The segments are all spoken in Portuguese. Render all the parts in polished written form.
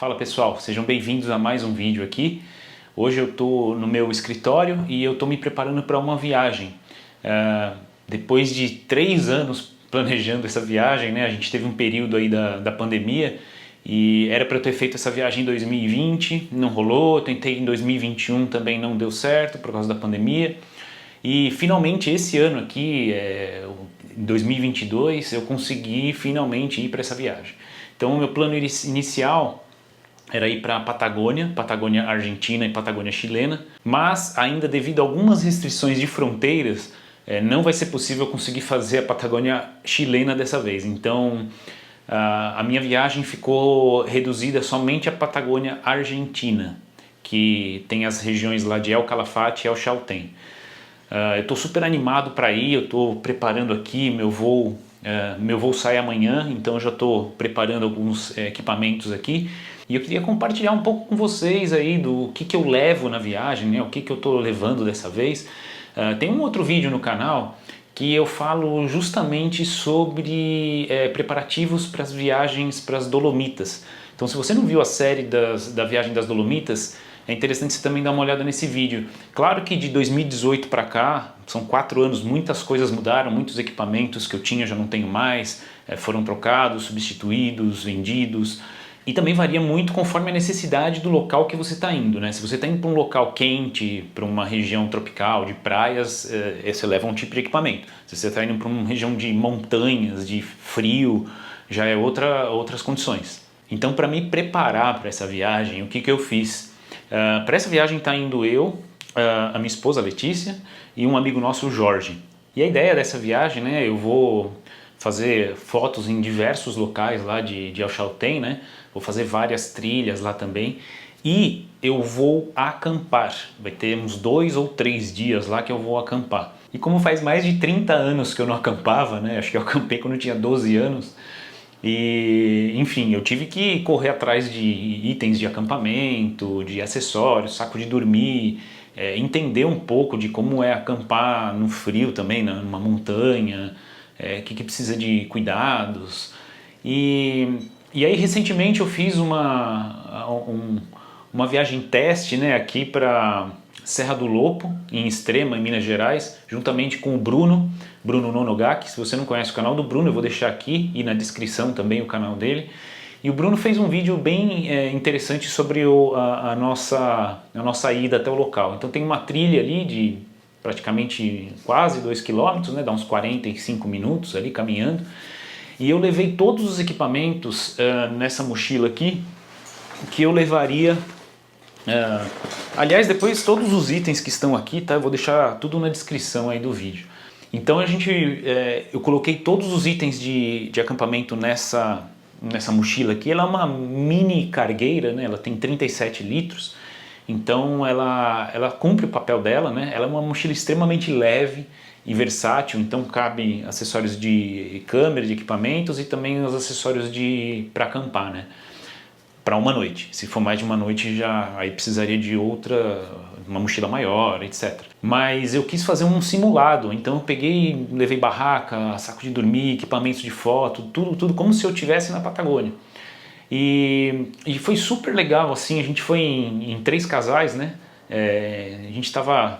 Fala pessoal, sejam bem-vindos a mais um vídeo aqui. Hoje eu estou no meu escritório e eu estou me preparando para uma viagem. Depois de 3 anos planejando essa viagem, né, a gente teve um período aí da pandemia e era para eu ter feito essa viagem em 2020, não rolou, tentei em 2021 também não deu certo por causa da pandemia. E finalmente esse ano aqui, em 2022, eu consegui finalmente ir para essa viagem. Então o meu plano inicial era ir para a Patagônia Argentina e Patagônia Chilena, mas ainda devido a algumas restrições de fronteiras, não vai ser possível conseguir fazer a Patagônia Chilena dessa vez. Então a minha viagem ficou reduzida somente à Patagônia Argentina, que tem as regiões lá de El Calafate e El Chaltén. Eu estou super animado para ir, eu estou preparando aqui, meu voo sai amanhã, então eu já estou preparando alguns equipamentos aqui. E eu queria compartilhar um pouco com vocês aí do que eu levo na viagem, né? O que eu estou levando dessa vez. Tem um outro vídeo no canal que eu falo justamente sobre preparativos para as viagens para as Dolomitas. Então se você não viu a série da viagem das Dolomitas, é interessante você também dar uma olhada nesse vídeo. Claro que de 2018 para cá, são 4 anos, muitas coisas mudaram, muitos equipamentos que eu tinha já não tenho mais, foram trocados, substituídos, vendidos. E também varia muito conforme a necessidade do local que você está indo, né? Se você está indo para um local quente, para uma região tropical, de praias, você leva um tipo de equipamento. Se você está indo para uma região de montanhas, de frio, já é outras condições. Então, para me preparar para essa viagem, o que eu fiz? Para essa viagem está indo eu, a minha esposa Letícia e um amigo nosso, o Jorge. E a ideia dessa viagem, né? Eu vou fazer fotos em diversos locais lá de El Chaltén, né? Vou fazer várias trilhas lá também e eu vou acampar. Vai ter uns 2 ou 3 dias lá que eu vou acampar. E como faz mais de 30 anos que eu não acampava, né? Acho que eu acampei quando eu tinha 12 anos. E, enfim, eu tive que correr atrás de itens de acampamento, de acessórios, saco de dormir, entender um pouco de como é acampar no frio também, numa montanha, o que precisa de cuidados. E aí recentemente eu fiz uma viagem teste, né, aqui para Serra do Lopo, em Extrema, em Minas Gerais, juntamente com o Bruno Nonogaki. Se você não conhece o canal do Bruno, eu vou deixar aqui e na descrição também o canal dele. E o Bruno fez um vídeo bem interessante sobre a nossa ida até o local. Então tem uma trilha ali de praticamente quase 2 km, né, dá uns 45 minutos ali caminhando. E eu levei todos os equipamentos nessa mochila aqui que eu levaria. Aliás, depois todos os itens que estão aqui, tá? Eu vou deixar tudo na descrição aí do vídeo. Então eu coloquei todos os itens de acampamento nessa mochila aqui. Ela é uma mini cargueira, né? Ela tem 37 litros. Então ela cumpre o papel dela, né? Ela é uma mochila extremamente leve e versátil, então cabe acessórios de câmera, de equipamentos e também os acessórios para acampar, né? Para uma noite. Se for mais de uma noite, aí precisaria de uma mochila maior, etc. Mas eu quis fazer um simulado, então eu peguei, levei barraca, saco de dormir, equipamentos de foto, tudo como se eu estivesse na Patagônia. E foi super legal, assim, a gente foi em 3 casais, né?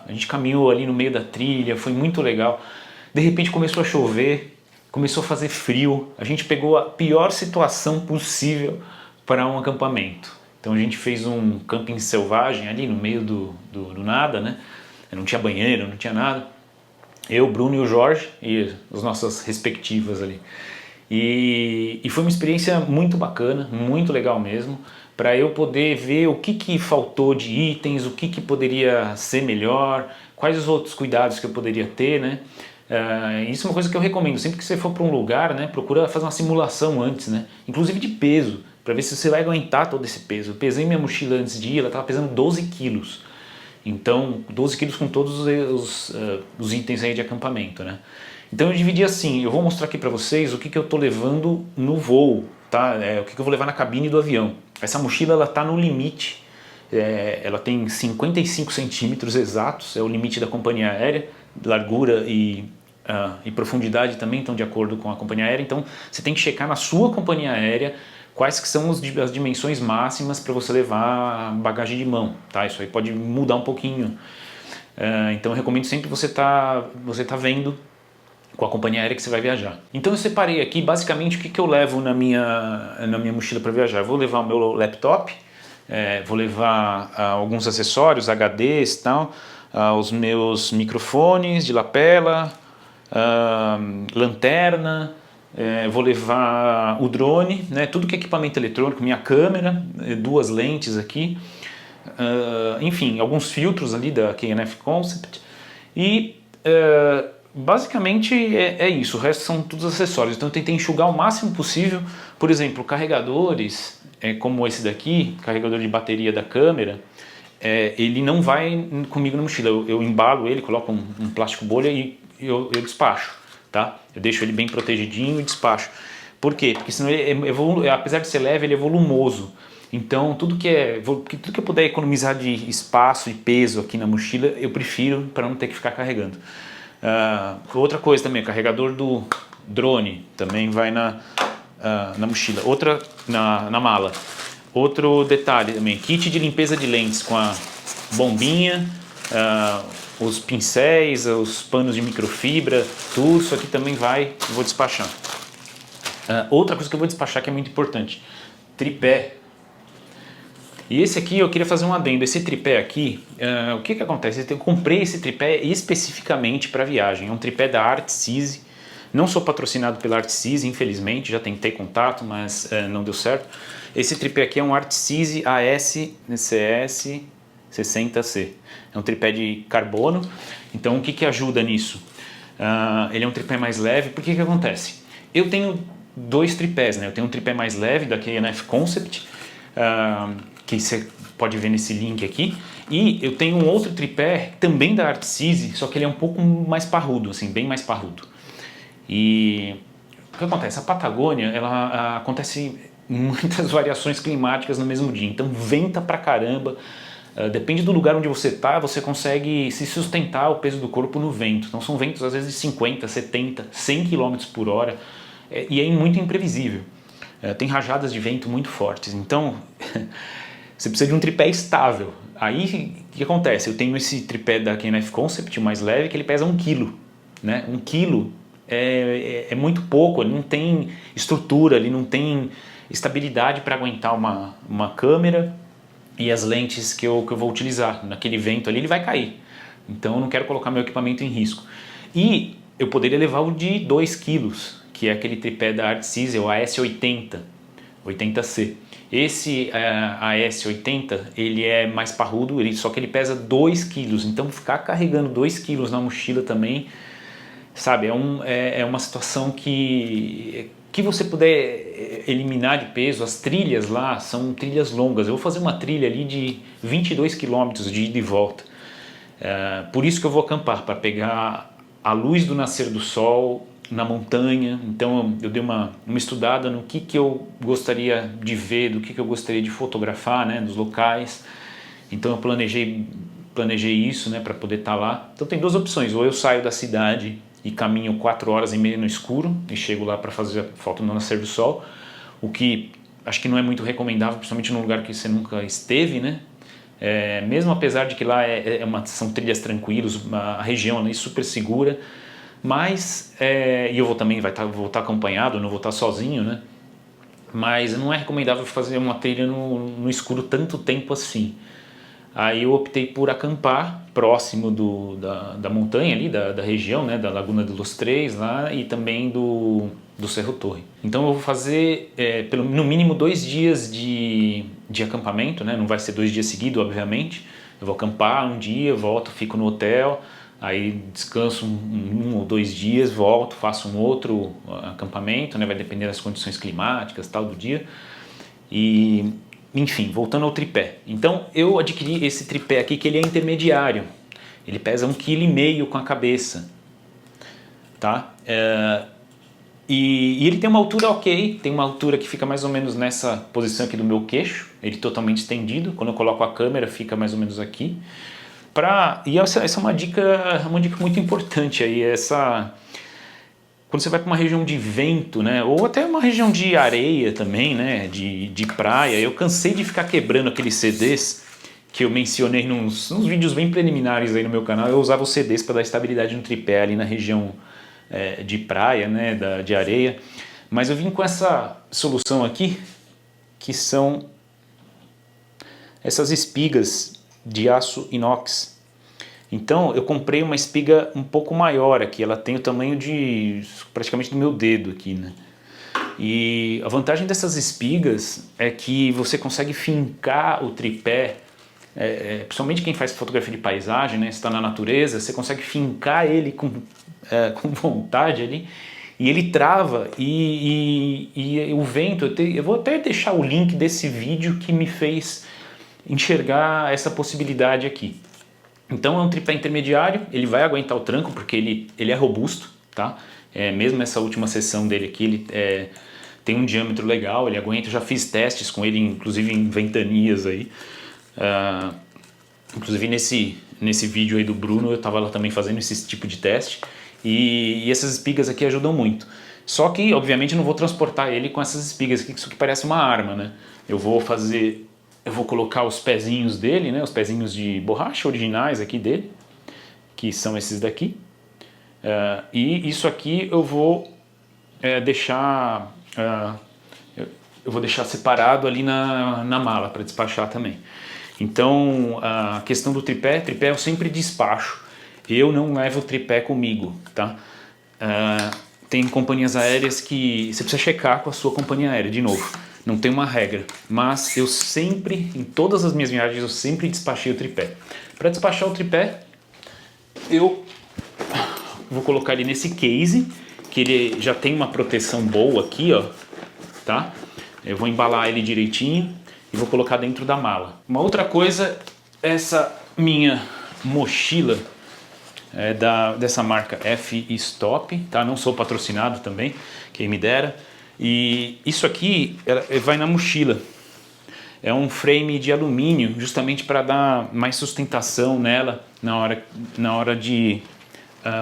A gente caminhou ali no meio da trilha, foi muito legal. De repente começou a chover, começou a fazer frio, a gente pegou a pior situação possível para um acampamento. Então a gente fez um camping selvagem ali no meio do nada, né? Não tinha banheiro, não tinha nada. Eu, Bruno e o Jorge e as nossas respectivas ali. E foi uma experiência muito bacana, muito legal mesmo, para eu poder ver o que faltou de itens, o que poderia ser melhor, quais os outros cuidados que eu poderia ter, né? Isso é uma coisa que eu recomendo, sempre que você for para um lugar, né, procura fazer uma simulação antes, né? Inclusive de peso, para ver se você vai aguentar todo esse peso. Eu pesei minha mochila antes de ir, ela estava pesando 12 quilos. Então, 12 quilos com todos os itens aí de acampamento, né? Então eu dividi assim, eu vou mostrar aqui para vocês o que eu estou levando no voo, tá? O que eu vou levar na cabine do avião. Essa mochila ela está no limite, ela tem 55 centímetros exatos, é o limite da companhia aérea, largura e profundidade também estão de acordo com a companhia aérea, então você tem que checar na sua companhia aérea quais que são as dimensões máximas para você levar bagagem de mão, tá? Isso aí pode mudar um pouquinho. Então eu recomendo sempre você tá vendo com a companhia aérea que você vai viajar. Então eu separei aqui basicamente o que eu levo na minha mochila para viajar. Eu vou levar o meu laptop, vou levar alguns acessórios, HDs e tal, os meus microfones de lapela, lanterna, vou levar o drone, né, tudo que é equipamento eletrônico, minha câmera, 2 lentes aqui, enfim, alguns filtros ali da K&F Concept e basicamente é isso, o resto são todos acessórios. Então eu tentei enxugar o máximo possível. Por exemplo, carregadores, como esse daqui, carregador de bateria da câmera, ele não vai comigo na mochila. Eu embalo ele, coloco um plástico bolha e eu despacho, tá? Eu deixo ele bem protegidinho e despacho. Por quê? Porque senão ele apesar de ser leve, ele é volumoso. Então tudo que eu puder economizar de espaço e peso aqui na mochila, eu prefiro, para não ter que ficar carregando. Outra coisa também, carregador do drone também vai na mochila, outra na mala. Outro detalhe também, kit de limpeza de lentes com a bombinha, os pincéis, os panos de microfibra, tudo isso aqui também eu vou despachar. Outra coisa que eu vou despachar que é muito importante, tripé. E esse aqui eu queria fazer um adendo, esse tripé aqui, o que acontece? Eu comprei esse tripé especificamente para viagem, é um tripé da Artsys, não sou patrocinado pela Artsys, infelizmente, já tentei contato, mas não deu certo. Esse tripé aqui é um Artsys AS-CS 60C, é um tripé de carbono, então o que ajuda nisso? Ele é um tripé mais leve, porque que acontece? Eu tenho 2 tripés, né? Eu tenho um tripé mais leve da K&F Concept, que você pode ver nesse link aqui, e eu tenho um outro tripé também da Artsys, só que ele é um pouco mais parrudo, assim, bem mais parrudo. E o que acontece? A Patagônia, ela acontece muitas variações climáticas no mesmo dia, então venta pra caramba, depende do lugar onde você está, você consegue se sustentar o peso do corpo no vento, então são ventos às vezes de 50, 70, 100 km por hora, e é muito imprevisível, tem rajadas de vento muito fortes, então você precisa de um tripé estável. Aí o que acontece? Eu tenho esse tripé da K&F Concept, o mais leve, que ele pesa 1 kg, né? 1 kg é muito pouco, ele não tem estrutura, ele não tem estabilidade para aguentar uma câmera e as lentes que eu vou utilizar. Naquele vento ali ele vai cair, então eu não quero colocar meu equipamento em risco. E eu poderia levar o de 2 kg, que é aquele tripé da Artsys, o AS80, 80C. Esse AS80, ele é mais parrudo, só que ele pesa 2 kg, então ficar carregando 2 kg na mochila também, sabe, é uma situação que você puder eliminar de peso. As trilhas lá são trilhas longas, eu vou fazer uma trilha ali de 22 km de ida e volta, por isso que eu vou acampar, para pegar a luz do nascer do sol na montanha. Então eu dei uma estudada no que eu gostaria de ver, do que eu gostaria de fotografar, né, dos locais. Então eu planejei isso, né, para poder estar lá. Então tem 2 opções, ou eu saio da cidade e caminho 4 horas e meia no escuro e chego lá para fazer a foto no nascer do sol, o que acho que não é muito recomendável, principalmente num lugar que você nunca esteve, né? Mesmo apesar de que lá são trilhas tranquilas, a região ali é super segura, mas, e eu vou estar acompanhado, não vou estar sozinho, né? Mas não é recomendável fazer uma trilha no escuro tanto tempo assim. Aí eu optei por acampar próximo da montanha ali, da região, né, da Laguna de los Três lá, e também do Cerro Torre. Então eu vou fazer no mínimo 2 dias de acampamento, né? Não vai ser 2 dias seguidos, obviamente. Eu vou acampar um dia, volto, fico no hotel, aí descanso um ou 2 dias, volto, faço um outro acampamento, né? Vai depender das condições climáticas, tal, do dia. E enfim, voltando ao tripé. Então eu adquiri esse tripé aqui, que ele é intermediário. Ele pesa 1,5 kg com a cabeça, tá? E ele tem uma altura ok, tem uma altura que fica mais ou menos nessa posição aqui do meu queixo, ele totalmente estendido. Quando eu coloco a câmera fica mais ou menos aqui. E essa é uma dica muito importante aí, quando você vai para uma região de vento, né, ou até uma região de areia também, né, de praia, eu cansei de ficar quebrando aqueles CDs que eu mencionei nos vídeos bem preliminares aí no meu canal. Eu usava os CDs para dar estabilidade no tripé ali na região de praia, né, de areia. Mas eu vim com essa solução aqui, que são essas espigas de aço inox. Então eu comprei uma espiga um pouco maior aqui, ela tem o tamanho de praticamente do meu dedo aqui, né? E a vantagem dessas espigas é que você consegue fincar o tripé, principalmente quem faz fotografia de paisagem, né? Está na natureza, você consegue fincar ele com vontade ali, e ele trava, e o vento, eu vou até deixar o link desse vídeo que me fez enxergar essa possibilidade aqui. Então é um tripé intermediário, ele vai aguentar o tranco porque ele é robusto, tá? Mesmo nessa última seção dele aqui, ele tem um diâmetro legal, ele aguenta. Eu já fiz testes com ele, inclusive em ventanias aí. Inclusive nesse vídeo aí do Bruno, eu estava lá também fazendo esse tipo de teste. E essas espigas aqui ajudam muito. Só que, obviamente, eu não vou transportar ele com essas espigas aqui, isso que parece uma arma, né? Eu vou colocar os pezinhos dele, né, os pezinhos de borracha originais aqui dele, que são esses daqui, e isso aqui eu vou deixar separado ali na mala para despachar também. Então a questão do tripé eu sempre despacho, eu não levo o tripé comigo, tá? Tem companhias aéreas que você precisa checar com a sua companhia aérea de novo. Não tem uma regra, mas eu sempre, em todas as minhas viagens, eu sempre despachei o tripé. Para despachar o tripé, eu vou colocar ele nesse case, que ele já tem uma proteção boa aqui, ó, tá? Eu vou embalar ele direitinho e vou colocar dentro da mala. Uma outra coisa, essa minha mochila dessa marca F-Stop, tá? Não sou patrocinado também, quem me dera. E isso aqui vai na mochila. É um frame de alumínio, justamente para dar mais sustentação nela na hora de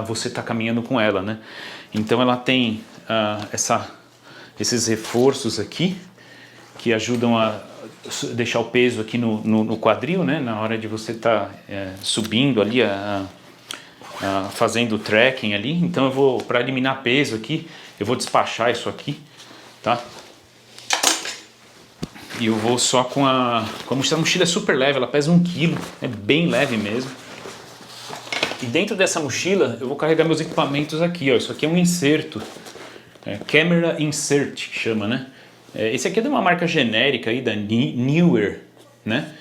você estar caminhando com ela, né? Então ela tem esses reforços aqui que ajudam a deixar o peso aqui no quadril, né? Na hora de você estar subindo ali, fazendo o trekking ali. Então para eliminar peso aqui, eu vou despachar isso aqui, tá? E eu vou só com a mochila. A mochila é super leve, ela pesa 1 kg, é bem leve mesmo. E dentro dessa mochila eu vou carregar meus equipamentos aqui, ó. Isso aqui é um inserto, Camera Insert que chama, né? Esse aqui é de uma marca genérica aí, da Neewer, né?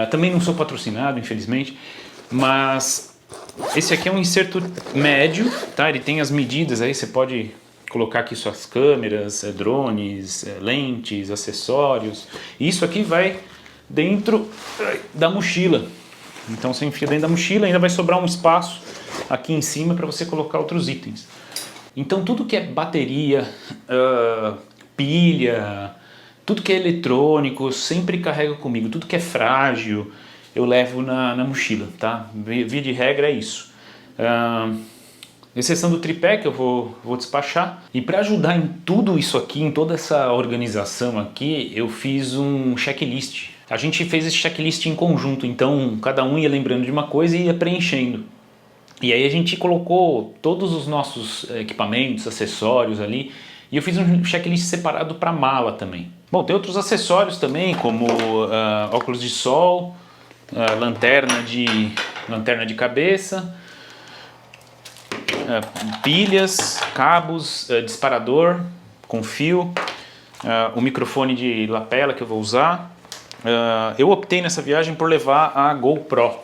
Também não sou patrocinado, infelizmente, mas esse aqui é um inserto médio, tá? Ele tem as medidas aí, você pode colocar aqui suas câmeras, drones, lentes, acessórios. Isso aqui vai dentro da mochila. Então você enfia dentro da mochila, ainda vai sobrar um espaço aqui em cima para você colocar outros itens. Então tudo que é bateria, pilha, tudo que é eletrônico, eu sempre carrego comigo. Tudo que é frágil, eu levo na mochila, tá? Via de regra é isso. Exceção do tripé que eu vou despachar. E para ajudar em tudo isso aqui, em toda essa organização aqui, eu fiz um checklist. A gente fez esse checklist em conjunto, então cada um ia lembrando de uma coisa e ia preenchendo. E aí a gente colocou todos os nossos equipamentos, acessórios ali, e eu fiz um checklist separado para mala também. Bom, tem outros acessórios também, como óculos de sol, lanterna de cabeça, pilhas, cabos, disparador com fio, o microfone de lapela que eu vou usar. Eu optei nessa viagem por levar a GoPro.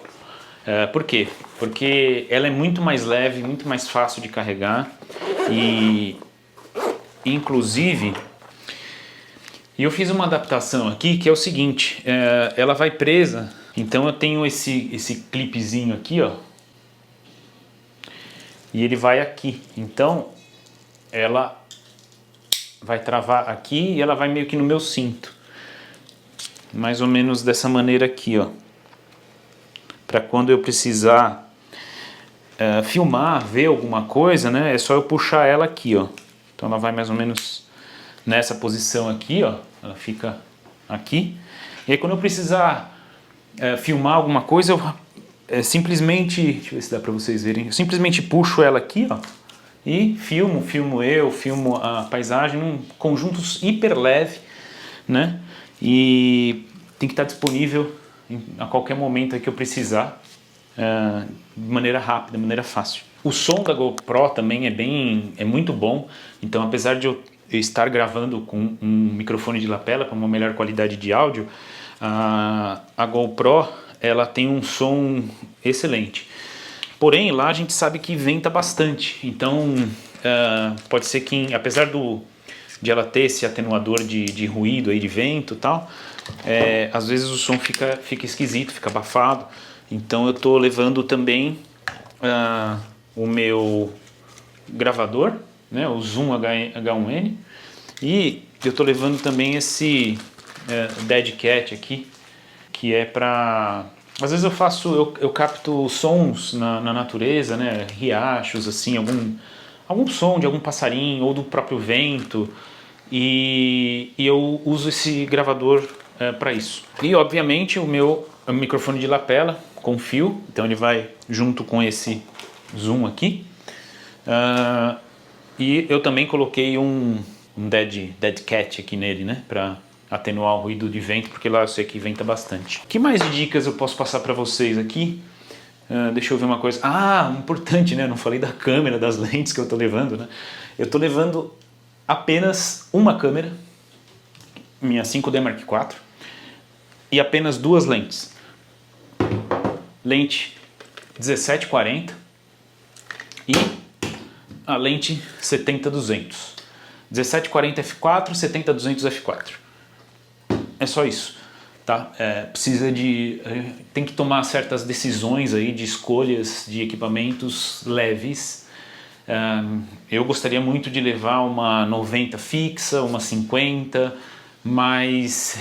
Por quê? Porque ela é muito mais leve, muito mais fácil de carregar e inclusive eu fiz uma adaptação aqui que é o seguinte, ela vai presa, então eu tenho esse clipezinho aqui, ó, e ele vai aqui, então ela vai travar aqui e ela vai meio que no meu cinto, mais ou menos dessa maneira aqui, ó, para quando eu precisar filmar, ver alguma coisa, né, é só eu puxar ela aqui, ó. Então ela vai mais ou menos nessa posição aqui, ó. Ela fica aqui. E aí quando eu precisar filmar alguma coisa, eu simplesmente, deixa eu ver se dá para vocês verem, eu simplesmente puxo ela aqui, ó, e filmo a paisagem num conjunto hiper leve, né? E tem que estar disponível a qualquer momento que eu precisar, de maneira rápida, de maneira fácil. O som da GoPro também é muito bom, então apesar de eu estar gravando com um microfone de lapela para uma melhor qualidade de áudio, a GoPro ela tem um som excelente. Porém, lá a gente sabe que venta bastante, então pode ser que, apesar de ela ter esse atenuador de ruído, aí, de vento e tal, às vezes o som fica esquisito, fica abafado. Então eu estou levando também o meu gravador, né, o Zoom H1N, e eu estou levando também esse Dead Cat aqui, que é para... Às vezes eu capto sons na natureza, né, riachos, assim, algum som de algum passarinho ou do próprio vento, e eu uso esse gravador para isso. E obviamente o meu microfone de lapela com fio, então ele vai junto com esse zoom aqui. E eu também coloquei um dead cat aqui nele, né, para atenuar o ruído de vento, porque lá eu sei que venta bastante. Que mais de dicas eu posso passar para vocês aqui? Deixa eu ver uma coisa. Importante, né? Eu não falei da câmera, das lentes que eu estou levando, né? Eu estou levando apenas uma câmera, minha 5D Mark IV, e apenas duas lentes. Lente 1740 e a lente 70-200. 1740 f4, 70-200 f4. É só isso, tá? Tem que tomar certas decisões aí de escolhas de equipamentos leves. Eu gostaria muito de levar uma 90 fixa, uma 50, mas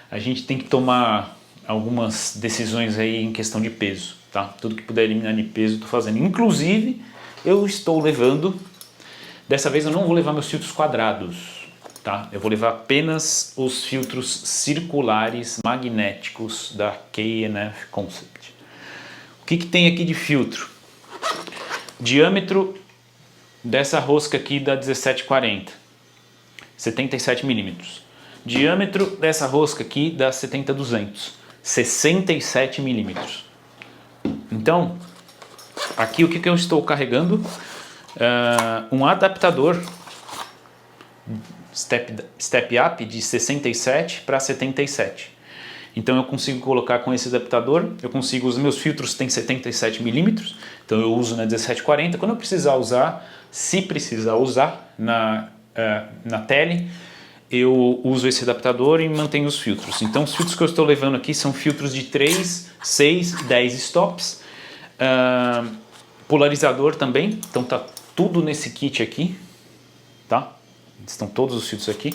a gente tem que tomar algumas decisões aí em questão de peso, tá? Tudo que puder eliminar de peso eu estou fazendo. Inclusive, eu estou levando, dessa vez eu não vou levar meus filtros quadrados, tá? Eu vou levar apenas os filtros circulares magnéticos da K&F Concept. O que tem aqui de filtro? Diâmetro dessa rosca aqui da 1740, 77 milímetros. Diâmetro dessa rosca aqui da 70-200, 67 milímetros. Então, aqui o que eu estou carregando? Um adaptador step up de 67 para 77. Então eu consigo colocar com esse adaptador, os meus filtros têm 77 milímetros, então eu uso na 1740. Quando eu precisar usar, se precisar usar na tele, eu uso esse adaptador e mantenho os filtros. Então os filtros que eu estou levando aqui são filtros de 3, 6, 10 stops, polarizador também, então tá tudo nesse kit aqui, tá? Estão todos os filtros aqui.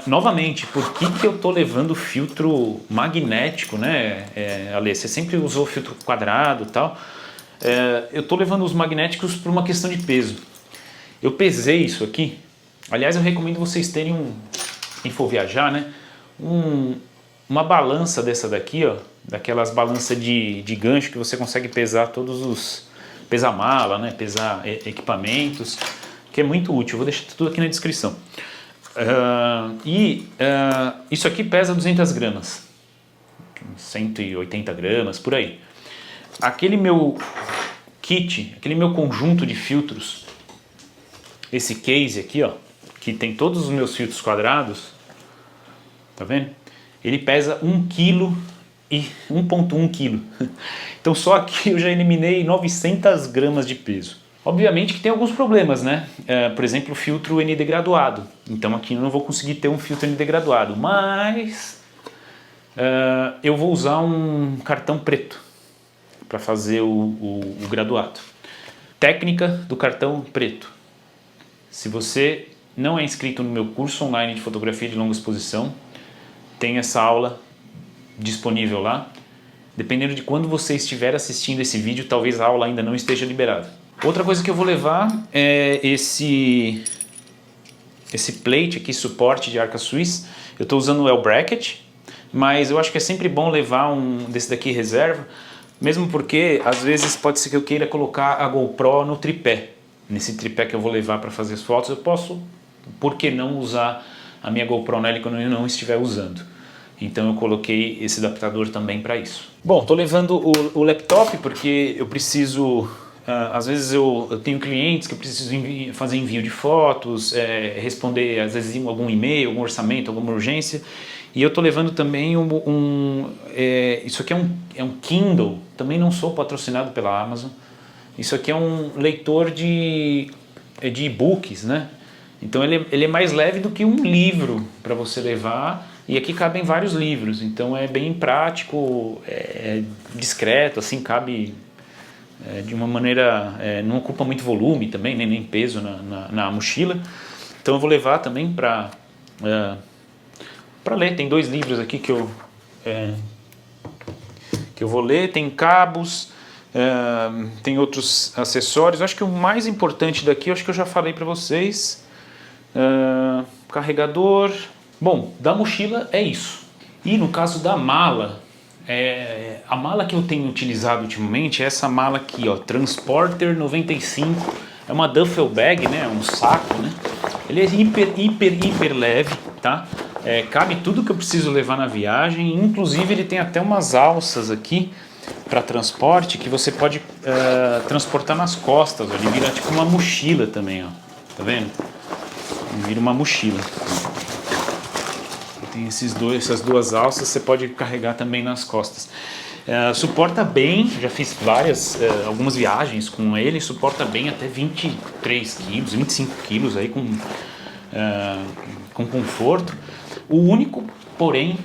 Novamente, por que eu estou levando filtro magnético, né? Ale, você sempre usou filtro quadrado e tal. Eu estou levando os magnéticos por uma questão de peso. Eu pesei isso aqui. Aliás, eu recomendo vocês terem quem for viajar, né? Uma balança dessa daqui, ó, daquelas balanças de gancho que você consegue pesar pesar mala, né? Pesar equipamentos, que é muito útil. Eu vou deixar tudo aqui na descrição. Isso aqui pesa 200 gramas, 180 gramas, por aí. Aquele meu kit, aquele meu conjunto de filtros, esse case aqui, ó, que tem todos os meus filtros quadrados, tá vendo? Ele pesa 1 kg e 1,1 kg. Então só aqui eu já eliminei 900 gramas de peso. Obviamente que tem alguns problemas, né? Por exemplo, o filtro ND graduado. Então aqui eu não vou conseguir ter um filtro ND graduado, mas eu vou usar um cartão preto para fazer o graduado. Técnica do cartão preto. Se você não é inscrito no meu curso online de fotografia de longa exposição, tem essa aula disponível lá. Dependendo de quando você estiver assistindo esse vídeo, talvez a aula ainda não esteja liberada. Outra coisa que eu vou levar é esse plate aqui, suporte de arca suíça. Eu estou usando o L-bracket, mas eu acho que é sempre bom levar um desse daqui reserva, mesmo porque às vezes pode ser que eu queira colocar a GoPro no tripé. Nesse tripé que eu vou levar para fazer as fotos, eu posso, por que não usar a minha GoPro nele quando eu não estiver usando? Então eu coloquei esse adaptador também para isso. Bom, estou levando o laptop porque eu preciso... às vezes eu tenho clientes que eu preciso fazer envio de fotos, responder às vezes algum e-mail, algum orçamento, alguma urgência. E eu estou levando também isso aqui é um Kindle, também não sou patrocinado pela Amazon. Isso aqui é um leitor de e-books, né? Então ele é mais leve do que um livro para você levar. E aqui cabem vários livros, então é bem prático, discreto, assim, cabe de uma maneira, não ocupa muito volume também, nem peso na mochila. Então eu vou levar também para ler. Tem 2 livros aqui que eu vou ler, tem cabos, tem outros acessórios. Acho que o mais importante daqui, acho que eu já falei para vocês, carregador. Bom, da mochila é isso. E no caso da mala, a mala que eu tenho utilizado ultimamente é essa mala aqui, ó, Transporter 95. É uma duffel bag, né? Um saco, né? Ele é hiper leve, tá? Cabe tudo que eu preciso levar na viagem. Inclusive ele tem até umas alças aqui para transporte que você pode transportar nas costas. Ó. Ele vira tipo uma mochila também, ó. Tá vendo? Ele vira uma mochila. Tem essas 2 alças, você pode carregar também nas costas. Suporta bem, já fiz algumas viagens com ele, suporta bem até 23 quilos, 25 quilos aí com conforto. O único, porém,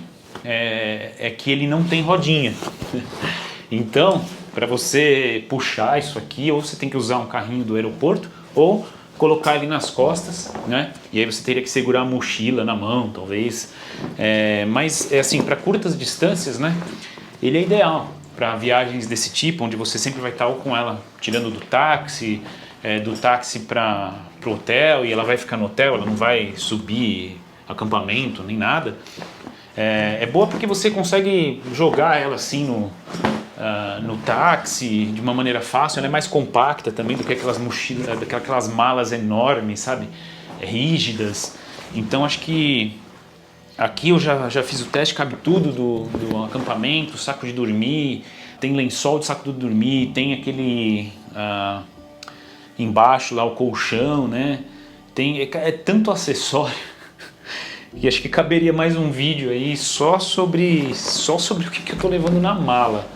é que ele não tem rodinha. Então, para você puxar isso aqui, ou você tem que usar um carrinho do aeroporto, ou colocar ele nas costas, né? E aí você teria que segurar a mochila na mão, talvez. Mas assim, para curtas distâncias, né? Ele é ideal para viagens desse tipo, onde você sempre vai estar com ela tirando do táxi para o hotel, e ela vai ficar no hotel, ela não vai subir acampamento nem nada. É boa porque você consegue jogar ela assim no táxi de uma maneira fácil. Ela é mais compacta também do que aquelas mochilas, aquelas malas enormes, sabe, rígidas. Então acho que aqui eu já fiz o teste, cabe tudo do acampamento, saco de dormir, tem lençol de saco de dormir, tem aquele embaixo lá o colchão, né? É tanto acessório e acho que caberia mais um vídeo aí só sobre o que eu tô levando na mala.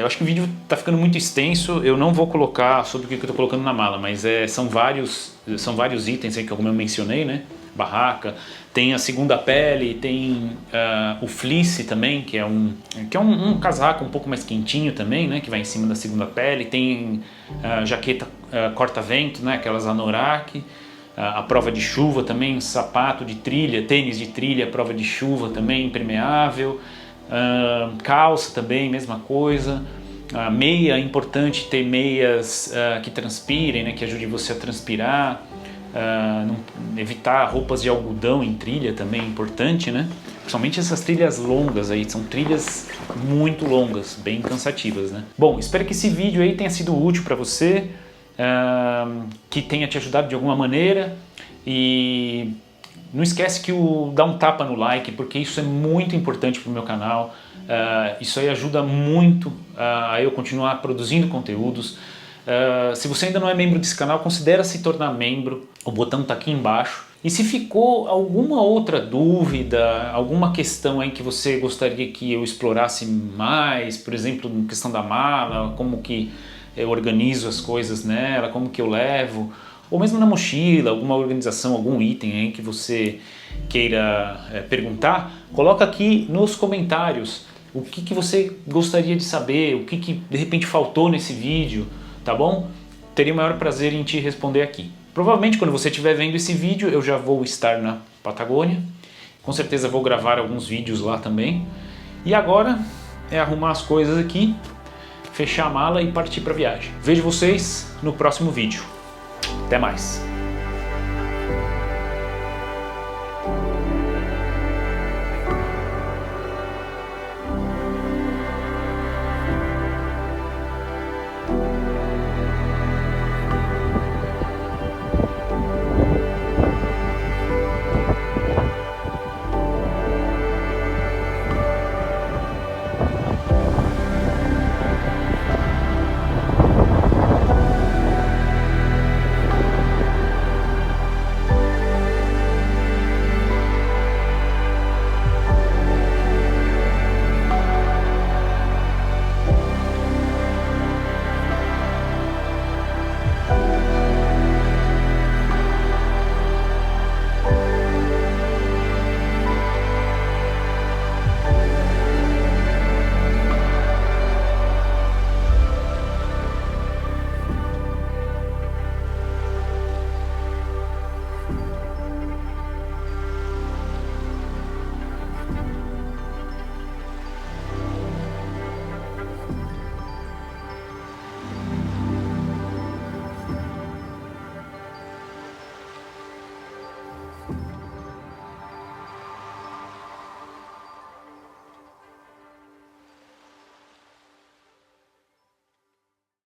Eu acho que o vídeo está ficando muito extenso. Eu não vou colocar sobre o que eu estou colocando na mala, mas são vários itens aí que como eu mencionei, né? Barraca, tem a segunda pele, tem o fleece também, que é um casaco um pouco mais quentinho também, né? Que vai em cima da segunda pele. Tem jaqueta corta-vento, né? Aquelas anorak, a prova de chuva também, sapato de trilha, tênis de trilha, prova de chuva também, impermeável. Calça também, mesma coisa. Meia, é importante ter meias que transpirem, né, que ajudem você a transpirar. Evitar roupas de algodão em trilha também é importante, né? Principalmente essas trilhas longas aí, são trilhas muito longas, bem cansativas, né? Bom, espero que esse vídeo aí tenha sido útil para você, que tenha te ajudado de alguma maneira. E não esquece que dá um tapa no like, porque isso é muito importante para o meu canal. Isso aí ajuda muito a eu continuar produzindo conteúdos. Se você ainda não é membro desse canal, considere se tornar membro. O botão está aqui embaixo. E se ficou alguma outra dúvida, alguma questão aí que você gostaria que eu explorasse mais, por exemplo, na questão da mala, como que eu organizo as coisas nela, como que eu levo, ou mesmo na mochila, alguma organização, algum item aí que você queira perguntar, coloca aqui nos comentários o que você gostaria de saber, o que de repente faltou nesse vídeo, tá bom? Teria o maior prazer em te responder aqui. Provavelmente quando você estiver vendo esse vídeo eu já vou estar na Patagônia, com certeza vou gravar alguns vídeos lá também. E agora é arrumar as coisas aqui, fechar a mala e partir para a viagem. Vejo vocês no próximo vídeo. Até mais!